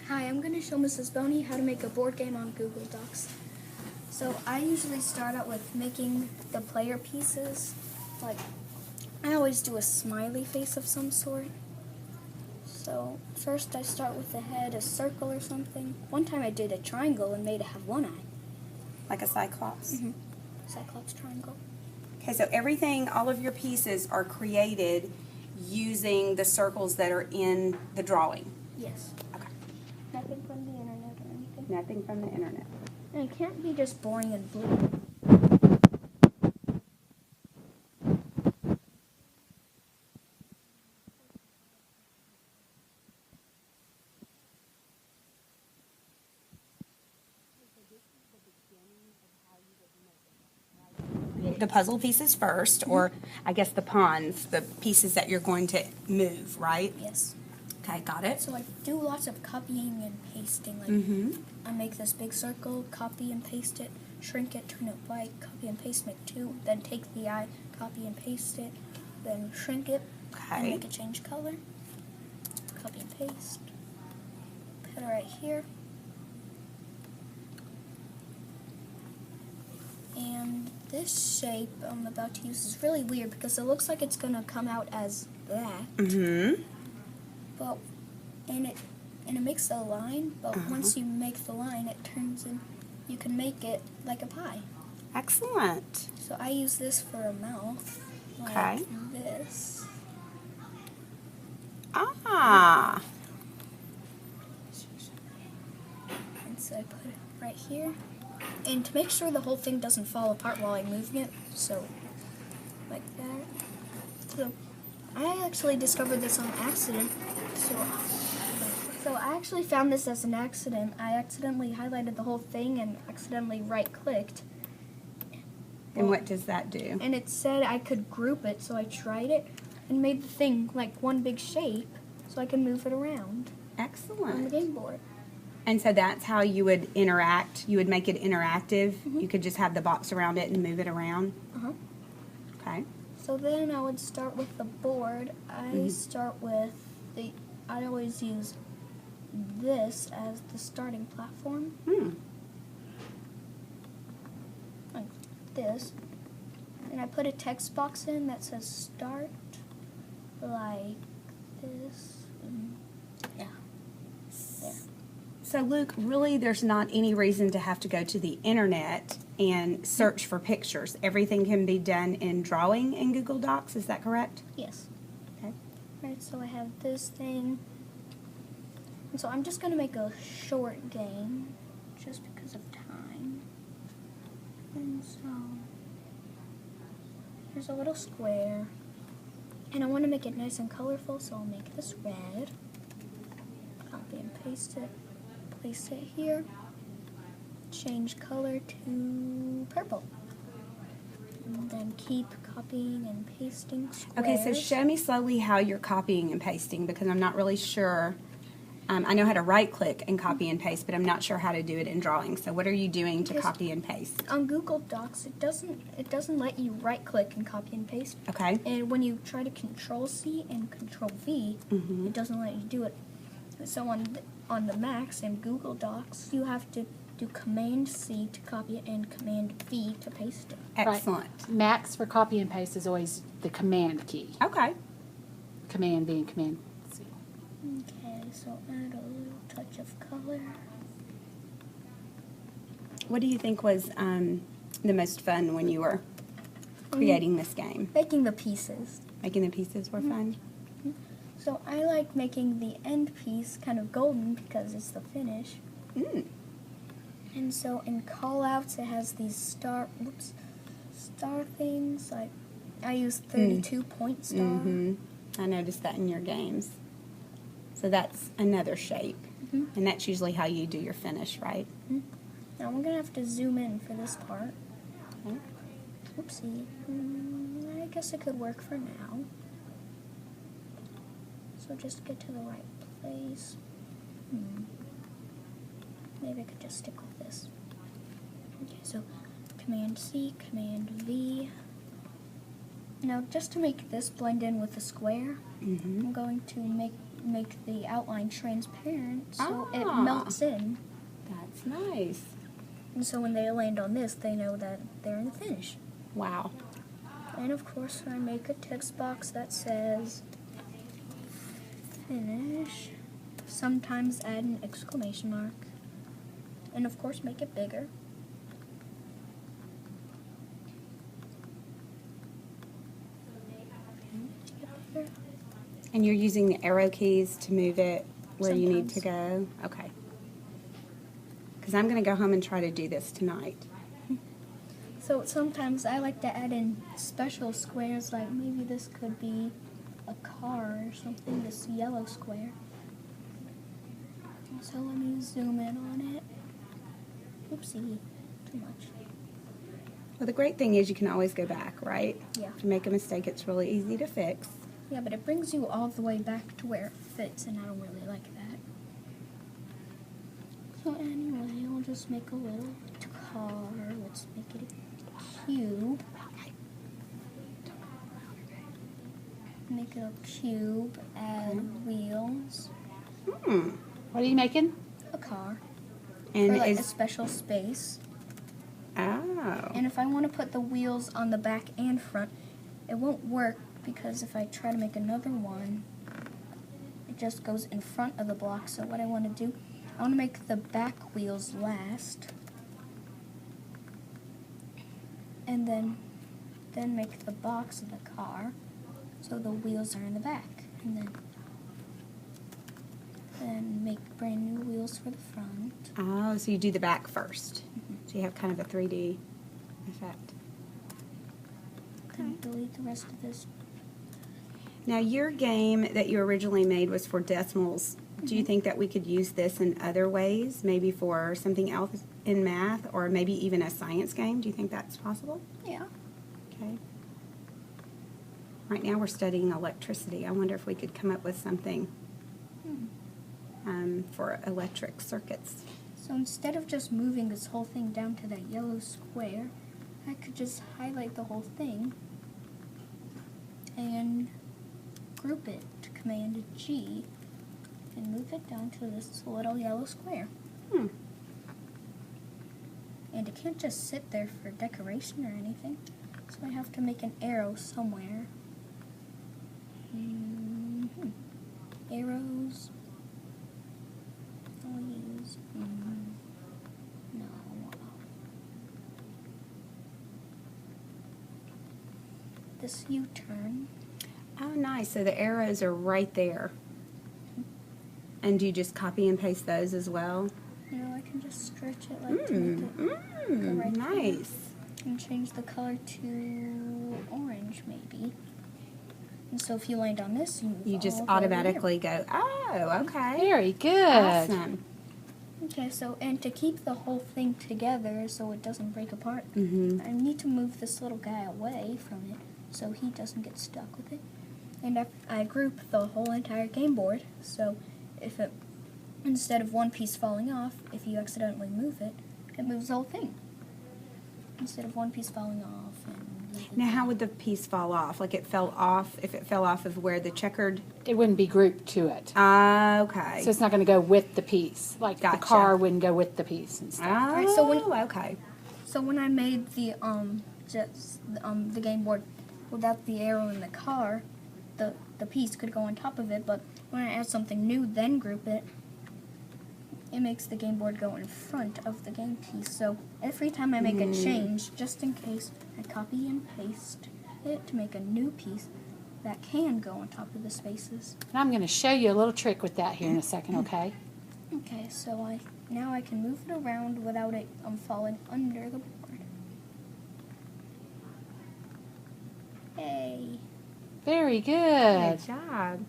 Hi, I'm going to show Mrs. Boney how to make a board game on Google Docs. So I usually start out with making the player pieces. Like, I always do a smiley face of some sort. So first I start with the head, a circle or something. One time I did a triangle and made it have one eye. Like a cyclops? Mm-hmm. Cyclops triangle. Okay, so everything, all of your pieces are created using the circles that are in the drawing? Yes. Okay. Nothing from the internet or anything. Nothing from the internet. And it can't be just boring and blue. The puzzle pieces first, or I guess the pawns, the pieces that you're going to move, right? Yes. Okay, got it. So I do lots of copying and pasting. Like I make this big circle, copy and paste it, shrink it, turn it white, copy and paste, make two, then take the eye, copy and paste it, then shrink it, and Okay. make it change color. Copy and paste. Put it right here. And this shape I'm about to use is really weird because it looks like it's gonna come out as that. Mm-hmm. But and it makes a line, but once you make the line it turns in, you can make it like a pie. Excellent. So I use this for a mouth, like Okay. this. Ah. And so I put it right here. And to make sure the whole thing doesn't fall apart while I'm moving it, so like that. So I actually discovered this on accident. So I actually found this as an accident. I accidentally highlighted the whole thing and accidentally right-clicked. And what does that do? And it said I could group it, so I tried it and made the thing like one big shape so I can move it around on the Excellent. game board. And so that's how you would interact. You would make it interactive. You could just have the box around it and move it around. Uh-huh. Okay. So then I would start with the board. I start with I always use this as the starting platform, Hmm. like this. And I put a text box in that says start, like this. And yeah, there. So, Luke, really, there's not any reason to have to go to the internet and search for pictures. Everything can be done in drawing in Google Docs. Is that correct? Yes. Okay. Right, so I have this thing. And so I'm just going to make a short game just because of time. And so here's a little square. And I want to make it nice and colorful, so I'll make this red. Copy and paste it. Place it here. Change color to purple. And then keep copying and pasting squares. Okay, so show me slowly how you're copying and pasting because I'm not really sure. I know how to right-click and copy and paste, but I'm not sure how to do it in drawing. So what are you doing to Because copy and paste? on Google Docs, it doesn't let you right-click and copy and paste. Okay. And when you try to Control-C and Control-V, it doesn't let you do it. So on the Macs and Google Docs, you have to do Command-C to copy it and Command-V to paste it. Excellent. Max for copy and paste is always the command key. Okay. Command V and command C. Okay, so add a little touch of color. What do you think was the most fun when you were creating this game? Making the pieces. Making the pieces were fun? So I like making the end piece kind of golden because it's the finish. Mm. And so in callouts, it has these star things. Like I use 32-point star. Mm-hmm. I noticed that in your games. So that's another shape. And that's usually how you do your finish, right? Now we're gonna have to zoom in for this part. Okay. Oopsie. I guess it could work for now. So just get to the right place. Maybe I could just stick with this. Okay, so Command-C, Command-V. Now just to make this blend in with the square, I'm going to make make the outline transparent so it Ah. melts in. That's nice. And so when they land on this, they know that they're in the finish. Wow. And of course, I make a text box that says finish. Sometimes add an exclamation mark. And of course, make it bigger. Bigger. And you're using the arrow keys to move it where you need to go? Okay. Because I'm going to go home and try to do this tonight. So sometimes I like to add in special squares, like maybe this could be a car or something, this yellow square. So let me zoom in on it. Oopsie, too much. Well, the great thing is you can always go back, right? Yeah. If you make a mistake, it's really easy to fix. Yeah, but it brings you all the way back to where it fits, and I don't really like that. So anyway, I'll just make a little car. Let's make it a cube. Make it a cube, add wheels, What are you making? a car, And or like a is special space. oh, And if I want to put the wheels on the back and front, it won't work because if I try to make another one, it just goes in front of the block. So what I want to do, I want to make the back wheels last, and then make the box of the car, so the wheels are in the back, and then make brand new wheels for the front. oh, so you do the back first. So you have kind of a 3D effect. Then delete the rest of this. Now, your game that you originally made was for decimals. Do you think that we could use this in other ways, maybe for something else in math, or maybe even a science game? Do you think that's possible? Yeah. Okay. Right now we're studying electricity. I wonder if we could come up with something for electric circuits. So instead of just moving this whole thing down to that yellow square, I could just highlight the whole thing and group it to Command G and move it down to this little yellow square. Hmm. And it can't just sit there for decoration or anything, so I have to make an arrow somewhere. Arrows. I'll use. No. This U-turn. Oh, nice. So the arrows are right there. And do you just copy and paste those as well? You know, I can just stretch it like to make it go right there. Nice. And change the color to orange, maybe. And so if you land on this, You just all the way over here. automatically go, oh, okay. Very good. Awesome. Okay, so, and to keep the whole thing together so it doesn't break apart, Mm-hmm. I need to move this little guy away from it so he doesn't get stuck with it. And I group the whole entire game board, so if it, instead of one piece falling off, if you accidentally move it, it moves the whole thing. Instead of one piece falling off. Now, how would the piece fall off? Like it fell off, if it fell off of where the checkered... It wouldn't be grouped to it. Okay. So it's not going to go with the piece. Like Gotcha. the car wouldn't go with the piece and stuff. Oh, Alright, so okay. So when I made the the game board without the arrow in the car, the piece could go on top of it, but when I add something new, then group it, it makes the game board go in front of the game piece. So every time I make a change, just in case, I copy and paste it to make a new piece that can go on top of the spaces. And I'm going to show you a little trick with that here in a second, okay? Okay, so now I can move it around without it falling under the board. Hey. Very good. Good job.